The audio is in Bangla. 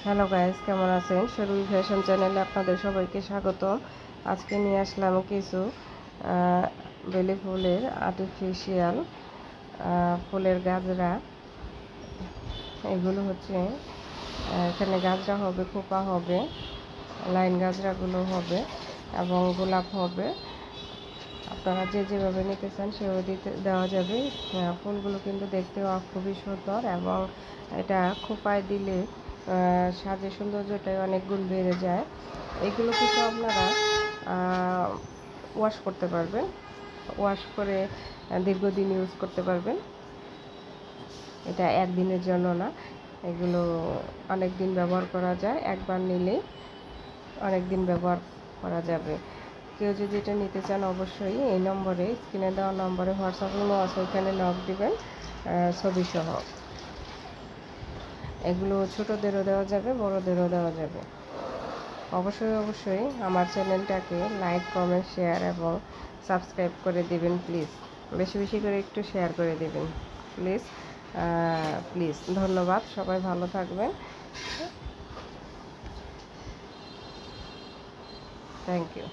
হ্যালো গাইস, কেমন আছেন? শরুই ফ্যাশন চ্যানেলে আপনাদের সবাইকে স্বাগতম। আজকে নিয়ে আসলাম কিছু বেলি ফুলের আর্টিফিশিয়াল ফুলের গাজরা। এগুলো হচ্ছে এখানে গাজরা হবে, খোপা হবে, লাইন গাজরাগুলো হবে এবং গোলাপ হবে। আপনারা যে যেভাবে নিতে চান সেভাবে দেওয়া যাবে। ফুলগুলো কিন্তু দেখতেও খুবই সুন্দর এবং এটা খোপায় দিলে সাজের সৌন্দর্যটাই অনেক গুণ বেড়ে যায়। এগুলো কিন্তু আপনারা ওয়াশ করতে পারবেন, ওয়াশ করে দীর্ঘদিন ইউজ করতে পারবেন। এটা একদিনের জন্য না, এগুলো অনেক দিন ব্যবহার করা যায়। একবার নিলে অনেক দিন ব্যবহার করা যাবে। কেউ যদি এটা নিতে চান অবশ্যই এই নম্বরে, স্ক্রিনে দেওয়া নম্বরে হোয়াটসঅ্যাপ ইমো আছে, ওইখানে নক দিবেন ছবিসহ। এগুলো ছোটোদেরও দেওয়া যাবে, বড়োদেরও দেওয়া যাবে। অবশ্যই আমার চ্যানেলটাকে লাইক, কমেন্ট, শেয়ার এবং সাবস্ক্রাইব করে দিবেন প্লিজ। বেশি বেশি করে একটু শেয়ার করে দিবেন প্লিজ। প্লিজ, ধন্যবাদ। সবাই ভালো থাকবেন। Thank you.